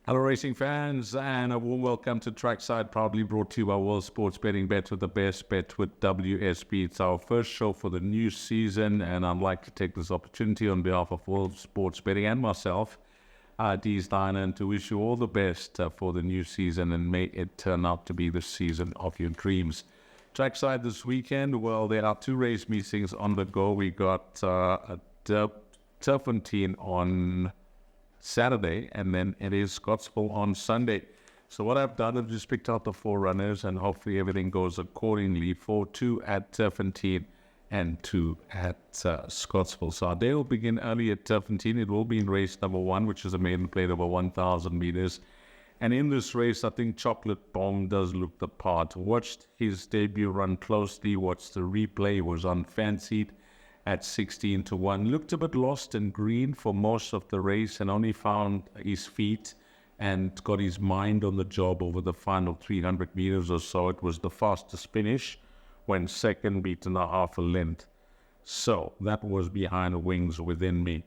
Hello racing fans, and a warm welcome to Trackside, proudly brought to you by World Sports Betting. Bet with the best, bet with WSB. It's our first show for the new season, and I'd like to take this opportunity on behalf of World Sports Betting and myself, Deez Dayanand, to wish you all the best for the new season, and may it turn out to be the season of your dreams. Trackside this weekend, well, there are two race meetings on the go. We got Turffontein on Saturday, and then it is Scottsville on Sunday. So what I've done is just picked out the four runners, and hopefully everything goes accordingly. 2 at Turffontein and 2 at Scottsville. So our day will begin early at Turffontein. It will be in race number 1, which is a maiden plate over 1,000 meters. And in this race, I think Chocolate Bomb does look the part. Watched his debut run closely, watched the replay, was unfancied at 16-1. Looked a bit lost in green for most of the race and only found his feet and got his mind on the job over the final 300 meters or so. It was the fastest finish, when second, beaten a half a length. So that was behind the wings within me.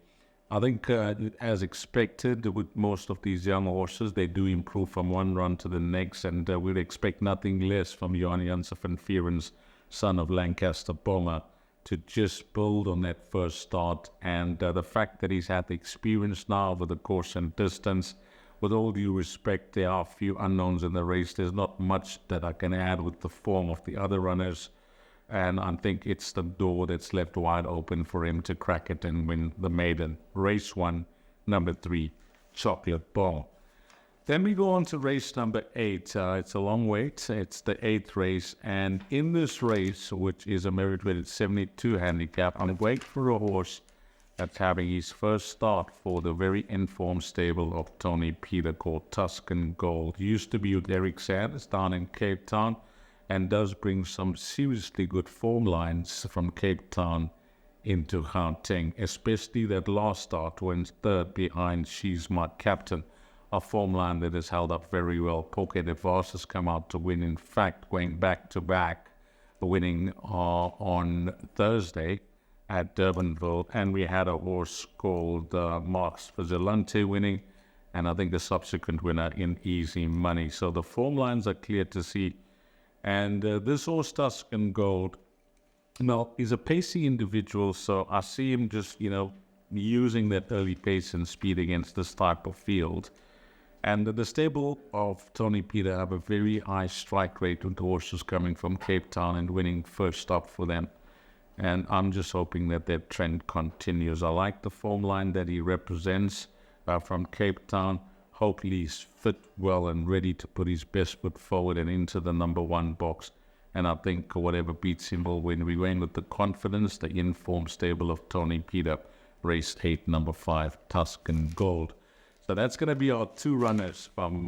I think as expected with most of these young horses, they do improve from one run to the next, and we'd expect nothing less from Johan Janssen van Vieren's son of Lancaster Bomber to just build on that first start, and the fact that he's had the experience now over the course and distance. With all due respect, there are a few unknowns in the race. There's not much that I can add with the form of the other runners, and I think it's the door that's left wide open for him to crack it and win the maiden. Race 1, number 3, Chocolate Bomb. Then we go on to race number 8. It's a long wait. It's the 8th race. And in this race, which is a merit-weighted 72 handicap, I'm waiting for a horse that's having his first start for the very informed stable of Tony Peter, called Tuscan Gold. He used to be with Eric Sanders down in Cape Town and does bring some seriously good form lines from Cape Town into Gauteng, especially that last start when third behind She's My Captain. A form line that has held up very well. Pocket Advance has come out to win. In fact, going back-to-back, winning on Thursday at Durbanville. And we had a horse called Mars Vigilante winning, and I think the subsequent winner in Easy Money. So the form lines are clear to see. And this horse, Tuscan Gold, well, he's a pacey individual, so I see him just, using that early pace and speed against this type of field. And the stable of Tony Peter have a very high strike rate with horses coming from Cape Town and winning first up for them. And I'm just hoping that that trend continues. I like the form line that he represents from Cape Town. Hopefully he's fit well and ready to put his best foot forward and into the number 1 box. And I think whatever beats him will win. We're going with the confidence, the informed stable of Tony Peter. Race 8, number 5, Tuscan Gold. So that's going to be our 2 runners from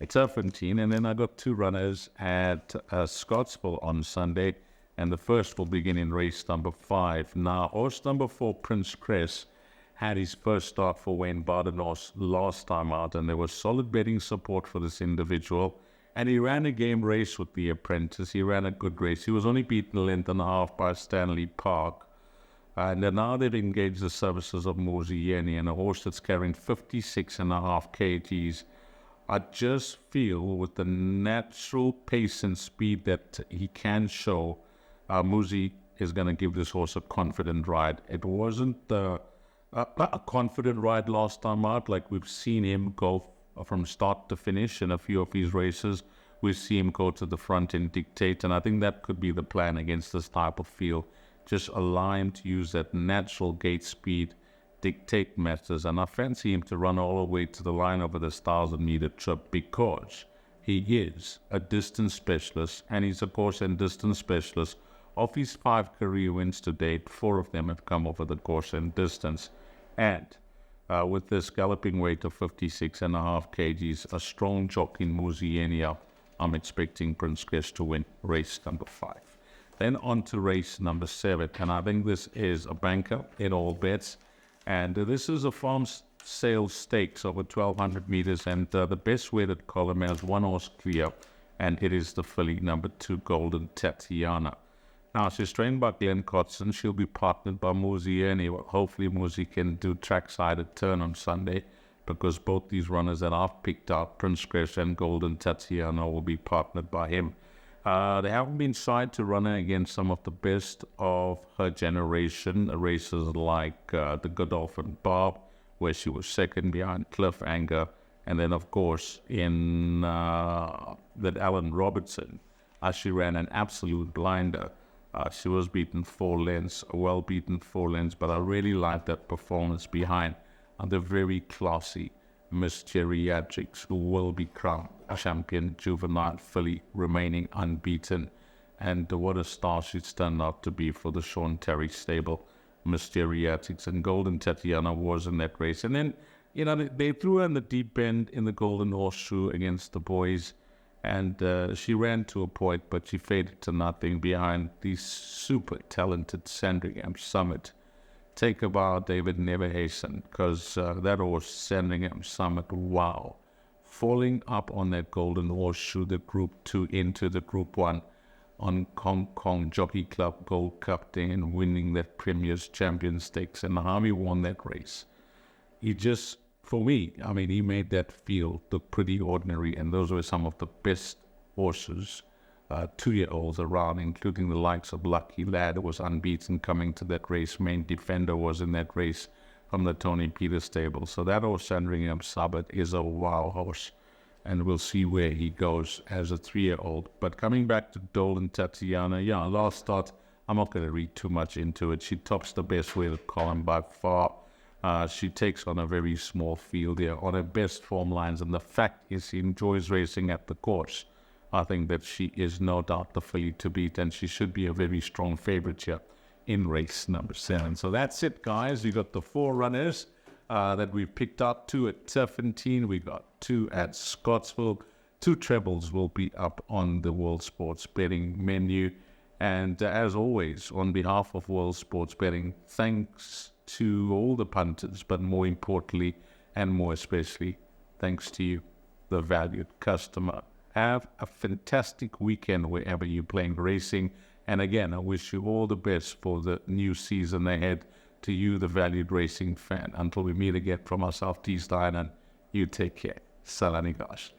Turffontein, and then I got 2 runners at Scottsville on Sunday, and the first will begin in race number 5. Now, horse number 4, Prince Cress, had his first start for Wayne Badenhorst last time out, and there was solid betting support for this individual, and he ran a game race with the apprentice. He ran a good race. He was only beaten a length and a half by Stanley Park. And now they've engaged the services of Mozieni, and a horse that's carrying 56.5 kgs. I just feel with the natural pace and speed that he can show, Muzi is going to give this horse a confident ride. It wasn't a confident ride last time out, like we've seen him go from start to finish in a few of his races. We see him go to the front and dictate, and I think that could be the plan against this type of field. Just allow him to use that natural gate speed, dictate matters, and I fancy him to run all the way to the line over this 1,000-meter trip, because he is a distance specialist, and he's a course and distance specialist. Of his 5 career wins to date, 4 of them have come over the course and distance. And with this galloping weight of 56.5 kgs, a strong jockey in Mozieni, I'm expecting Prince Cress to win race number 5. Then on to race number 7, and I think this is a banker in all bets. And this is a farm sale stakes over 1,200 meters, and the best weighted column has 1 horse clear, and it is the filly number 2, Golden Tatiana. Now, she's trained by Glenn Cotson. She'll be partnered by Mozieni. Well, hopefully Mozi can do trackside at Turn on Sunday because both these runners that I've picked out, Prince Crest and Golden Tatiana, will be partnered by him. They haven't been shy to run her against some of the best of her generation, races like the Godolphin Barb, where she was second behind Cliff Anger, and then of course in that Alan Robertson, she ran an absolute blinder. She was beaten 4 lengths, a well-beaten 4 lengths, but I really like that performance behind the very classy Miss Geriatrics, who will be crowned champion juvenile filly, remaining unbeaten. And what a star she's turned out to be for the Sean Terry stable. Miss Geriatrics and Golden Tatiana was in that race. And then, they threw her in the deep end in the Golden Horseshoe against the boys. And she ran to a point, but she faded to nothing behind the super talented Sandringham Summit. Take about David Never Hasten, because that horse, Sandringham Summit, wow. Falling up on that Golden Horseshoe, the Group 2 into the Group 1 on Hong Kong Jockey Club Gold Cup Day and winning that Premier's Champion Stakes, and how he won that race. He just, for me, he made that field look pretty ordinary, and those were some of the best horses, 2-year-olds around, including the likes of Lucky Lad, who was unbeaten coming to that race. Main Defender was in that race from the Tony Peters stable. So that horse, Sandringham Summit, is a wow horse, and we'll see where he goes as a 3-year-old. But coming back to Golden Tatiana, last start, I'm not going to read too much into it. She tops the best weighted column by far. She takes on a very small field here on her best form lines, and the fact is she enjoys racing at the course. I think that she is no doubt the filly to beat, and she should be a very strong favorite here in race number 7. So that's it, guys. We got the 4 runners that we picked up, 2 at Turffontein. We got 2 at Scottsville. 2 trebles will be up on the World Sports Betting menu. And as always, on behalf of World Sports Betting, thanks to all the punters, but more importantly and more especially, thanks to you, the valued customer. Have a fantastic weekend wherever you're playing racing. And again, I wish you all the best for the new season ahead. To you, the valued racing fan. Until we meet again, from myself, Deez Dayanand, you take care. Salani Gash.